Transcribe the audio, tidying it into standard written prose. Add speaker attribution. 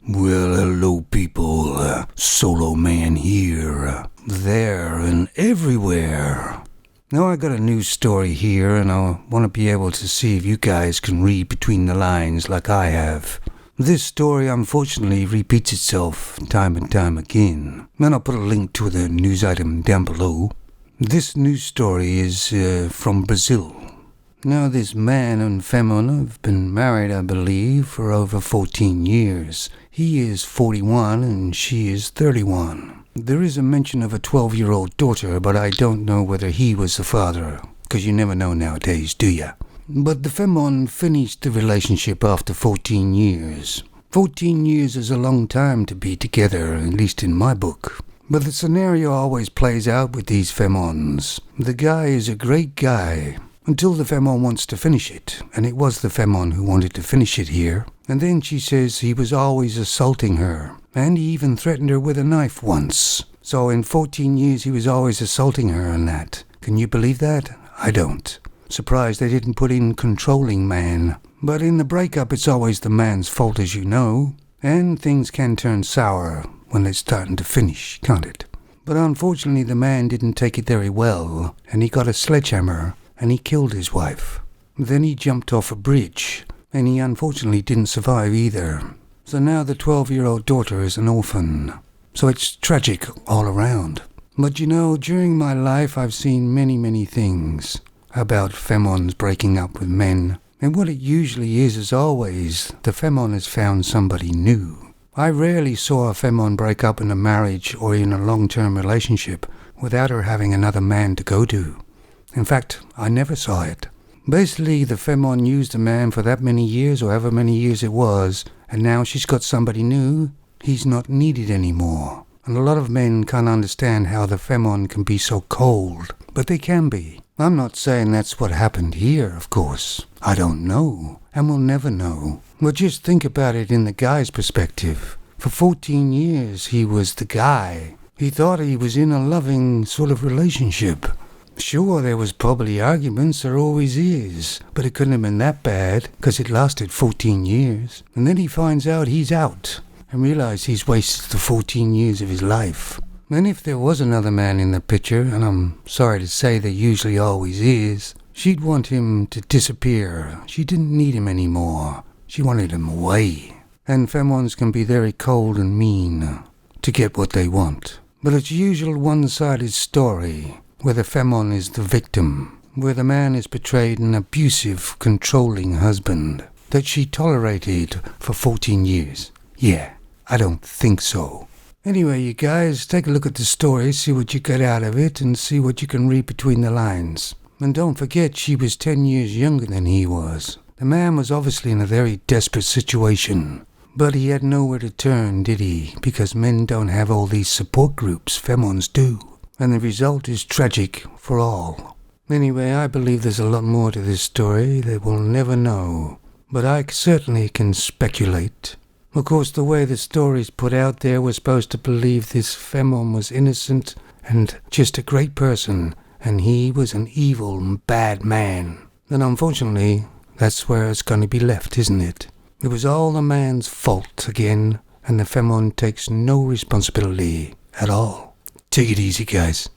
Speaker 1: Well, hello people, Solo Man here, there and everywhere. Now I got a news story here and I want to be able to see if you guys can read between the lines like I have. This story unfortunately repeats itself time and time again, and I'll put a link to the news item down below. This news story is from Brazil. Now this man and femona have been married, I believe, for over 14 years. He is 41 and she is 31. There is a mention of a 12-year-old daughter, but I don't know whether he was the father, because you never know nowadays, do ya? But the femon finished the relationship after 14 years. 14 years is a long time to be together, at least in my book. But the scenario always plays out with these femons. The guy is a great guy, until the femon wants to finish it, and it was the femon who wanted to finish it here. And then she says he was always assaulting her, and he even threatened her with a knife once. So in 14 years he was always assaulting her and that. Can you believe that? I don't. Surprised they didn't put in controlling man. But in the breakup it's always the man's fault, as you know, and things can turn sour when they're starting to finish, can't it? But unfortunately the man didn't take it very well, and he got a sledgehammer and he killed his wife. Then he jumped off a bridge, and he unfortunately didn't survive either. So now the 12-year-old daughter is an orphan. So it's tragic all around. But you know, during my life I've seen many things about femons breaking up with men. And what it usually is always, the femon has found somebody new. I rarely saw a femon break up in a marriage or in a long-term relationship without her having another man to go to. In fact, I never saw it. Basically, the femon used a man for that many years, or however many years it was, and now she's got somebody new. He's not needed anymore. And a lot of men can't understand how the femon can be so cold, but they can be. I'm not saying that's what happened here, of course. I don't know, and we'll never know. But just think about it in the guy's perspective. For 14 years, he was the guy. He thought he was in a loving sort of relationship. Sure, there was probably arguments, there always is, but it couldn't have been that bad, because it lasted 14 years. And then he finds out he's out, and realizes he's wasted the 14 years of his life. And if there was another man in the picture, and I'm sorry to say there usually always is, she'd want him to disappear. She didn't need him anymore. She wanted him away. And femons can be very cold and mean to get what they want. But it's usually a one-sided story, where the femon is the victim, where the man is portrayed an abusive, controlling husband that she tolerated for 14 years. Yeah, I don't think so. Anyway, you guys, take a look at the story, see what you get out of it, and see what you can read between the lines. And don't forget, she was 10 years younger than he was. The man was obviously in a very desperate situation. But he had nowhere to turn, did he? Because men don't have all these support groups, femons do. And the result is tragic for all. Anyway, I believe there's a lot more to this story that we'll never know. But I certainly can speculate. Of course, the way the story's put out there, we're supposed to believe this femon was innocent and just a great person, and he was an evil and bad man. And unfortunately, that's where it's going to be left, isn't it? It was all the man's fault again, and the femon takes no responsibility at all. Take it easy, guys.